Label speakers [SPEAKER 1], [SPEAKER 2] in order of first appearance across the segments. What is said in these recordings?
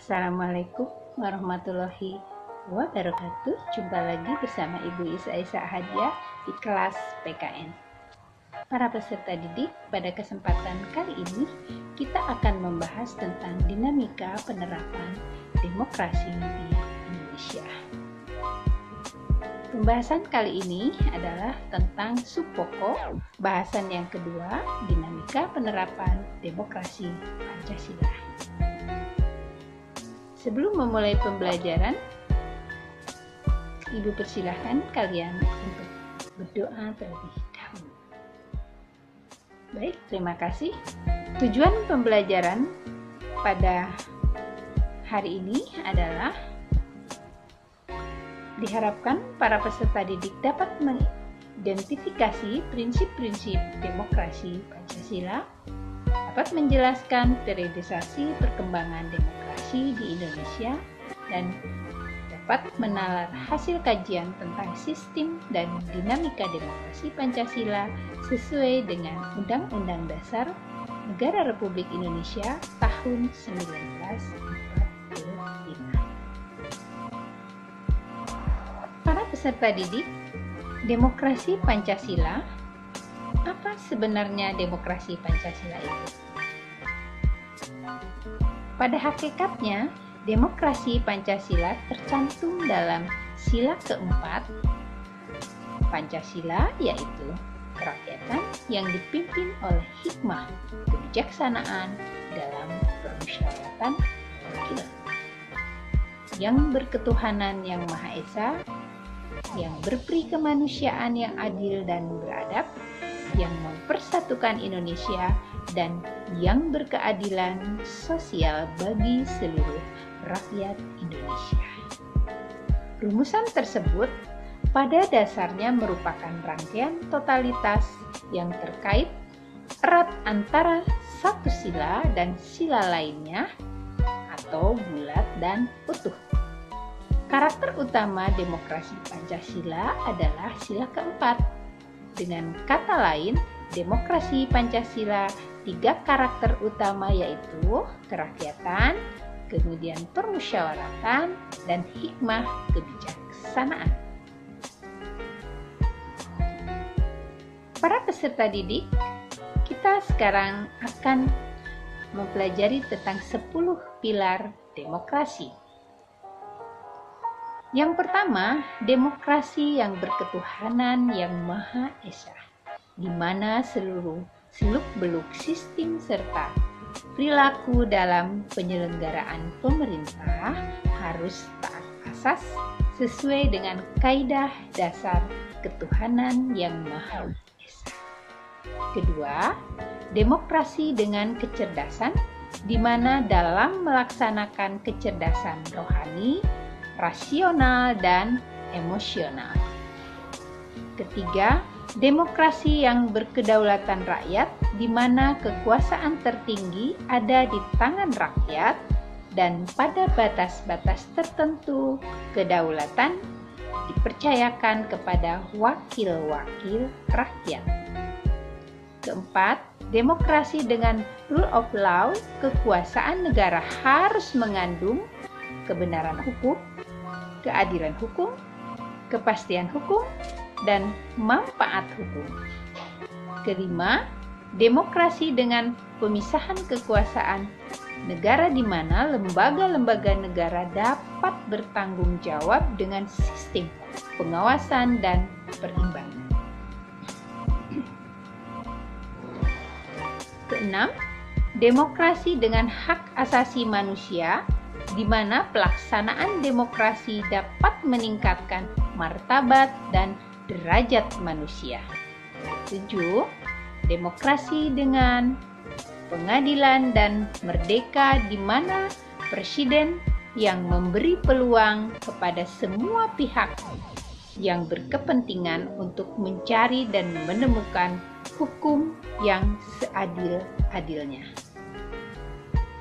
[SPEAKER 1] Assalamualaikum warahmatullahi wabarakatuh. Jumpa lagi bersama Ibu Isa Hadiah di kelas PKN. Para peserta didik, pada kesempatan kali ini kita akan membahas tentang dinamika penerapan demokrasi di Indonesia. Pembahasan kali ini adalah tentang subpokok bahasan yang kedua, dinamika penerapan demokrasi Pancasila. Sebelum memulai pembelajaran, Ibu persilahkan kalian untuk berdoa terlebih dahulu. Baik, terima kasih. Tujuan pembelajaran pada hari ini adalah diharapkan para peserta didik dapat mengidentifikasi prinsip-prinsip demokrasi Pancasila, dapat menjelaskan periodisasi perkembangan demokrasi di Indonesia, dan dapat menalar hasil kajian tentang sistem dan dinamika demokrasi Pancasila sesuai dengan Undang-Undang Dasar Negara Republik Indonesia tahun 1945. Para peserta didik, demokrasi Pancasila, apa sebenarnya demokrasi Pancasila itu? Pada hakikatnya, demokrasi Pancasila tercantum dalam sila keempat Pancasila, yaitu kerakyatan yang dipimpin oleh hikmah kebijaksanaan dalam permusyawaratan perwakilan, yang berketuhanan yang Maha Esa, yang berperi kemanusiaan yang adil dan beradab, yang mempersatukan Indonesia, dan yang berkeadilan sosial bagi seluruh rakyat Indonesia. Rumusan tersebut pada dasarnya merupakan rangkaian totalitas yang terkait erat antara satu sila dan sila lainnya atau bulat dan utuh. Karakter utama demokrasi Pancasila adalah sila keempat. Dengan kata lain, demokrasi Pancasila 3 karakter utama, yaitu kerakyatan, kemudian permusyawaratan, dan hikmah kebijaksanaan. Para peserta didik, kita sekarang akan mempelajari tentang 10 pilar demokrasi. Yang pertama, demokrasi yang berketuhanan yang Maha Esa, di mana seluruh seluk-beluk sistem serta perilaku dalam penyelenggaraan pemerintah harus taat asas sesuai dengan kaidah dasar ketuhanan yang Maha Esa. Kedua, demokrasi dengan kecerdasan, di mana dalam melaksanakan kecerdasan rohani, rasional, dan emosional. Ketiga, demokrasi yang berkedaulatan rakyat, di mana kekuasaan tertinggi ada di tangan rakyat dan pada batas-batas tertentu kedaulatan dipercayakan kepada wakil-wakil rakyat. Keempat, demokrasi dengan rule of law, kekuasaan negara harus mengandung kebenaran hukum, keadilan hukum, kepastian hukum, dan manfaat hukum. Kelima, demokrasi dengan pemisahan kekuasaan negara, di mana lembaga-lembaga negara dapat bertanggung jawab dengan sistem pengawasan dan perimbangan. Keenam, demokrasi dengan hak asasi manusia, di mana pelaksanaan demokrasi dapat meningkatkan martabat dan derajat manusia. 7. Demokrasi dengan pengadilan dan merdeka, di mana presiden yang memberi peluang kepada semua pihak yang berkepentingan untuk mencari dan menemukan hukum yang seadil-adilnya.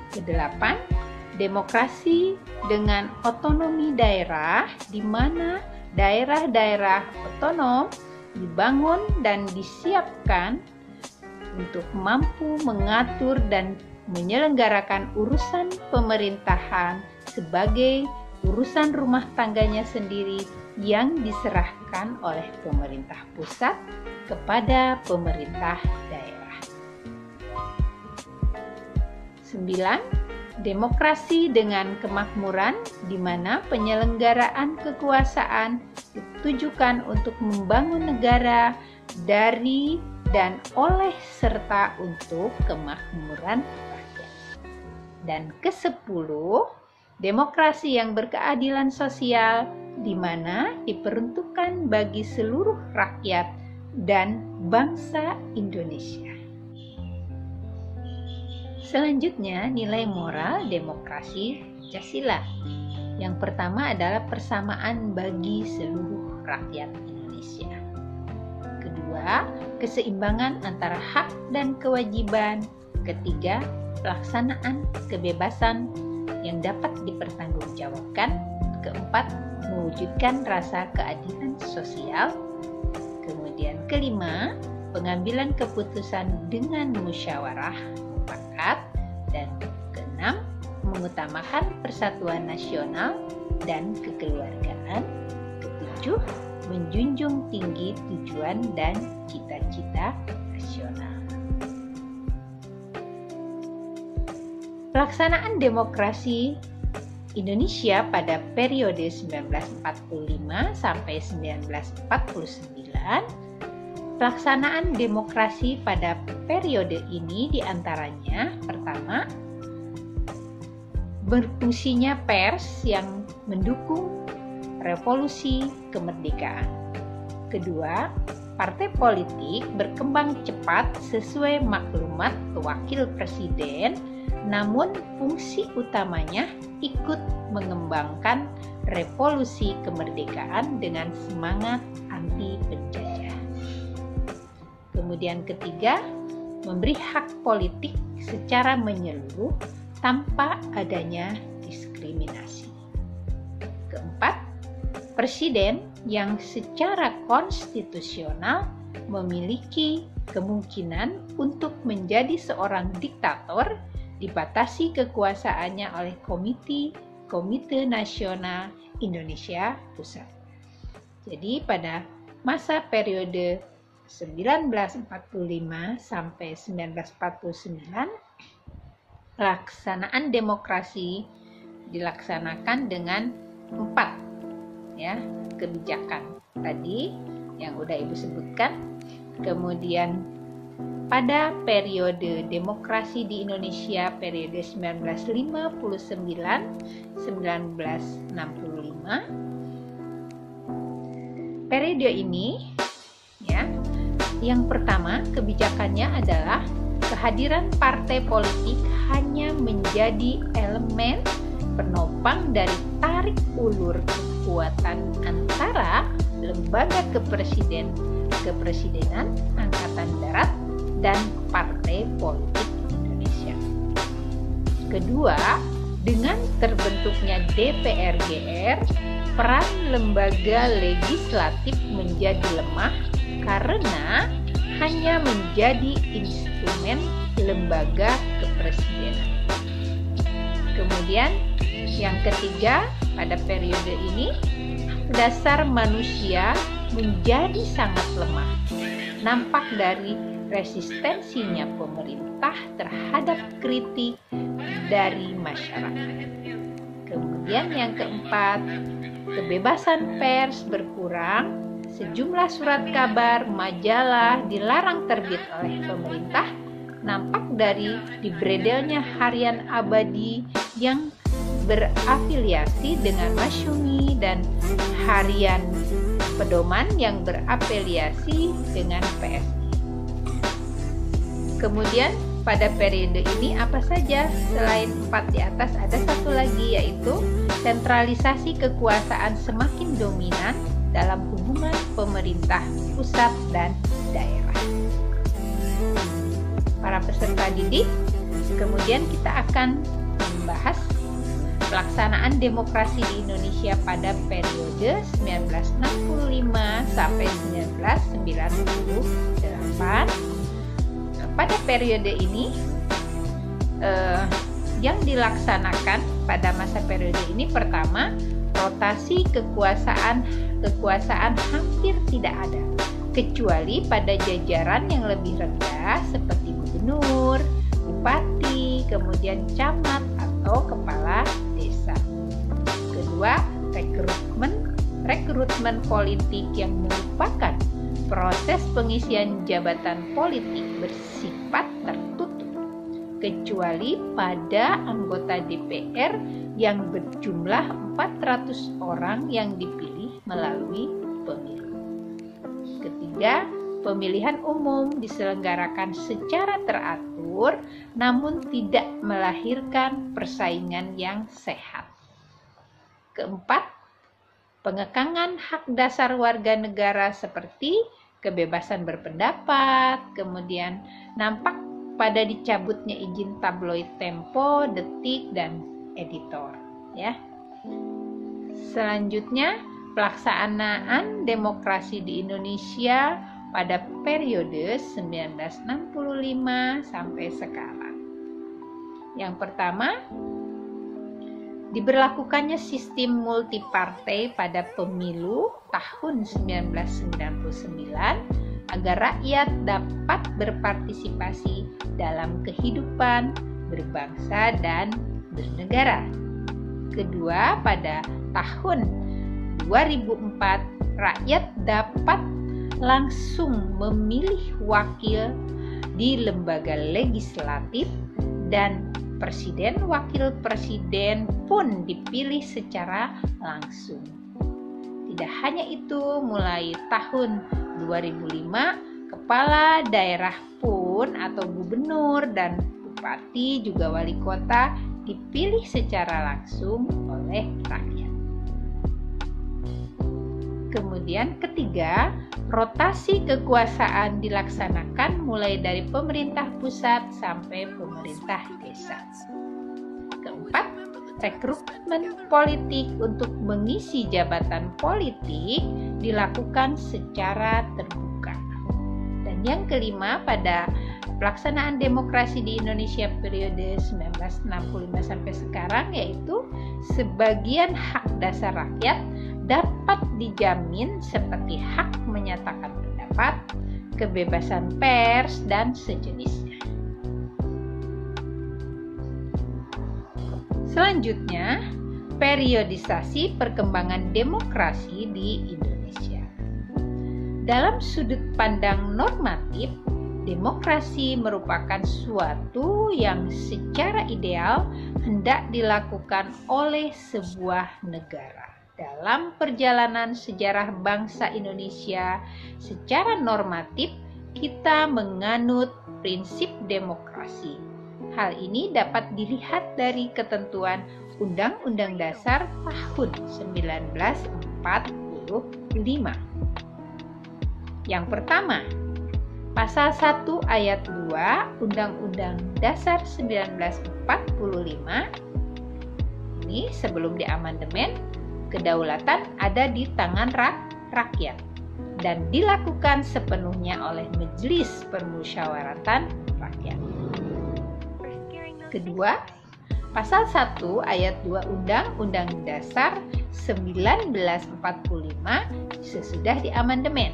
[SPEAKER 1] Kedelapan, demokrasi dengan otonomi daerah, di mana daerah-daerah otonom dibangun dan disiapkan untuk mampu mengatur dan menyelenggarakan urusan pemerintahan sebagai urusan rumah tangganya sendiri yang diserahkan oleh pemerintah pusat kepada pemerintah daerah. 9. Demokrasi dengan kemakmuran, di mana penyelenggaraan kekuasaan ditujukan untuk membangun negara dari dan oleh serta untuk kemakmuran rakyat. Dan ke-10, demokrasi yang berkeadilan sosial, di mana diperuntukkan bagi seluruh rakyat dan bangsa Indonesia. Selanjutnya, nilai moral demokrasi Pancasila. Yang pertama adalah persamaan bagi seluruh rakyat Indonesia. Kedua, keseimbangan antara hak dan kewajiban. Ketiga, pelaksanaan kebebasan yang dapat dipertanggungjawabkan. Keempat, mewujudkan rasa keadilan sosial. Kemudian kelima, pengambilan keputusan dengan musyawarah mufakat. Dan keenam, mengutamakan persatuan nasional dan kekeluargaan. Ketujuh, menjunjung tinggi tujuan dan cita-cita nasional. Pelaksanaan demokrasi Indonesia pada periode 1945 sampai 1949. Pelaksanaan demokrasi pada periode ini diantaranya, pertama, berfungsinya pers yang mendukung revolusi kemerdekaan. Kedua, partai politik berkembang cepat sesuai maklumat wakil presiden, namun fungsi utamanya ikut mengembangkan revolusi kemerdekaan dengan semangat anti penjajah. Kemudian ketiga, memberi hak politik secara menyeluruh tanpa adanya diskriminasi. Keempat, presiden yang secara konstitusional memiliki kemungkinan untuk menjadi seorang diktator dibatasi kekuasaannya oleh Komite Nasional Indonesia Pusat. Jadi pada masa periode 1945 sampai 1949, pelaksanaan demokrasi dilaksanakan dengan 4 kebijakan tadi yang udah Ibu sebutkan. Kemudian pada periode demokrasi di Indonesia periode 1959-1965, periode ini yang pertama kebijakannya adalah kehadiran partai politik hanya menjadi elemen penopang dari tarik ulur kekuatan antara lembaga kepresidenan Angkatan Darat dan partai politik Indonesia. Kedua, dengan terbentuknya DPR-GR, peran lembaga legislatif menjadi lemah karena hanya menjadi instrumen lembaga kepresidenan. Kemudian yang ketiga, pada periode ini dasar manusia menjadi sangat lemah. Nampak dari resistensinya pemerintah terhadap kritik dari masyarakat. Kemudian yang keempat, kebebasan pers berkurang. Sejumlah surat kabar, majalah dilarang terbit oleh pemerintah. Nampak dari dibredelnya harian Abadi yang berafiliasi dengan Masyumi dan harian Pedoman yang berafiliasi dengan PSI. Kemudian pada periode ini apa saja? Selain 4 di atas ada satu lagi, yaitu sentralisasi kekuasaan semakin dominan dalam hubungan pemerintah pusat dan daerah. Para peserta didik, kemudian kita akan membahas pelaksanaan demokrasi di Indonesia pada periode 1965 sampai 1998. Pada periode ini yang dilaksanakan pada masa periode ini, pertama, rotasi kekuasaan hampir tidak ada, kecuali pada jajaran yang lebih rendah seperti gubernur, bupati, kemudian camat atau kepala desa. Kedua, rekrutmen politik yang merupakan proses pengisian jabatan politik bersifat tertutup, kecuali pada anggota DPR yang berjumlah 400 orang yang dipilih melalui pemilu. Ketiga, pemilihan umum diselenggarakan secara teratur namun tidak melahirkan persaingan yang sehat. Keempat, pengekangan hak dasar warga negara seperti kebebasan berpendapat, kemudian nampak pada dicabutnya izin tabloid Tempo, Detik, dan Editor. Ya. Selanjutnya, pelaksanaan demokrasi di Indonesia pada periode 1965 sampai sekarang. Yang pertama, diberlakukannya sistem multipartai pada pemilu tahun 1999 agar rakyat dapat berpartisipasi dalam kehidupan berbangsa dan bernegara. Kedua, pada tahun 2004 rakyat dapat langsung memilih wakil di lembaga legislatif dan presiden, wakil presiden pun dipilih secara langsung. Tidak hanya itu, mulai tahun 2005, kepala daerah pun atau gubernur dan bupati juga wali kota dipilih secara langsung oleh rakyat. Kemudian ketiga, rotasi kekuasaan dilaksanakan mulai dari pemerintah pusat sampai pemerintah desa. Keempat, rekrutmen politik untuk mengisi jabatan politik dilakukan secara terbuka. Dan yang kelima, pada pelaksanaan demokrasi di Indonesia periode 1965 sampai sekarang, yaitu sebagian hak dasar rakyat dapat dijamin seperti hak menyatakan pendapat, kebebasan pers, dan sejenisnya. Selanjutnya, periodisasi perkembangan demokrasi di Indonesia. Dalam sudut pandang normatif, demokrasi merupakan suatu yang secara ideal hendak dilakukan oleh sebuah negara. Dalam perjalanan sejarah bangsa Indonesia, secara normatif kita menganut prinsip demokrasi. Hal ini dapat dilihat dari ketentuan Undang-Undang Dasar tahun 1945. Yang pertama, Pasal 1 ayat 2 Undang-Undang Dasar 1945. Ini sebelum diamandemen, kedaulatan ada di tangan rakyat dan dilakukan sepenuhnya oleh Majelis Permusyawaratan Rakyat. Kedua, Pasal 1 ayat 2 Undang-Undang Dasar 1945 sesudah diamandemen.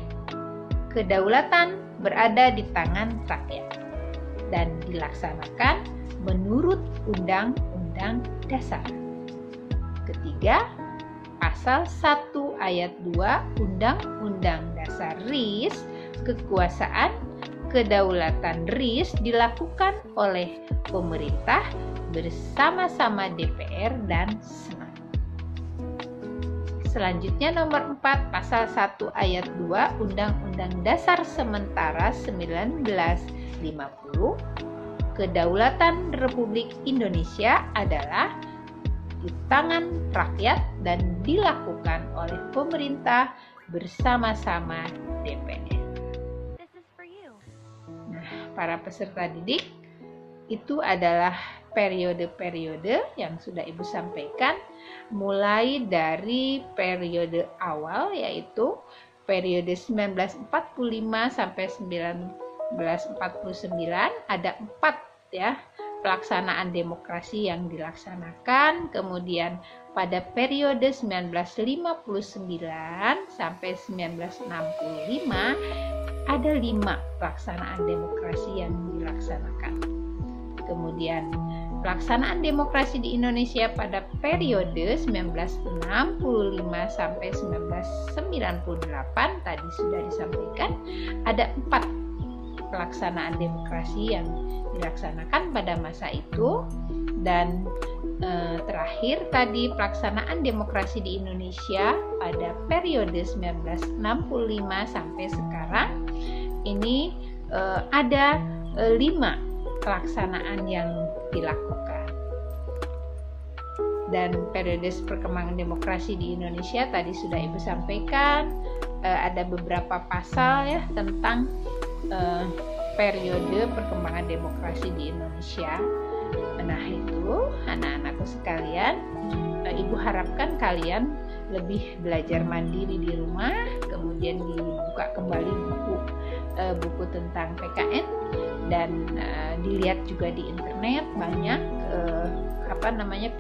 [SPEAKER 1] Kedaulatan berada di tangan rakyat dan dilaksanakan menurut Undang-Undang Dasar. Ketiga, Pasal 1 ayat 2 Undang-Undang Dasar RIS, kekuasaan kedaulatan RIS dilakukan oleh pemerintah bersama-sama DPR dan Senat. Selanjutnya nomor 4, Pasal 1 ayat 2 Undang-Undang Dasar Sementara 1950, kedaulatan Republik Indonesia adalah di tangan rakyat dan dilakukan oleh pemerintah bersama-sama DPR. Nah, para peserta didik, itu adalah periode-periode yang sudah Ibu sampaikan, mulai dari periode awal yaitu periode 1945 sampai 1949, ada 4 ya pelaksanaan demokrasi yang dilaksanakan. Kemudian pada periode 1959 sampai 1965 ada 5 pelaksanaan demokrasi yang dilaksanakan. Kemudian pelaksanaan demokrasi di Indonesia pada periode 1965 sampai 1998 tadi sudah disampaikan, ada 4 pelaksanaan demokrasi yang dilaksanakan pada masa itu. Dan terakhir tadi pelaksanaan demokrasi di Indonesia pada periode 1965 sampai sekarang ini ada 5 pelaksanaan yang dilakukan. Dan periode perkembangan demokrasi di Indonesia tadi sudah Ibu sampaikan, ada beberapa pasal ya tentang periode perkembangan demokrasi di Indonesia. Nah itu anak-anakku sekalian, Ibu harapkan kalian lebih belajar mandiri di rumah, kemudian dibuka kembali buku tentang PKN, dan dilihat juga di internet banyak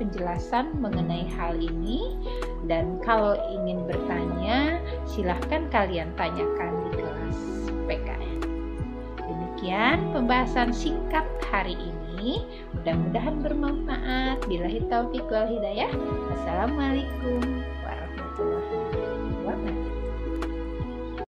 [SPEAKER 1] penjelasan mengenai hal ini. Dan kalau ingin bertanya, silahkan kalian tanyakan di kelas PKN. Demikian pembahasan singkat hari ini, mudah-mudahan bermanfaat. Billahi taufiq wal hidayah. Assalamualaikum warahmatullahi wabarakatuh.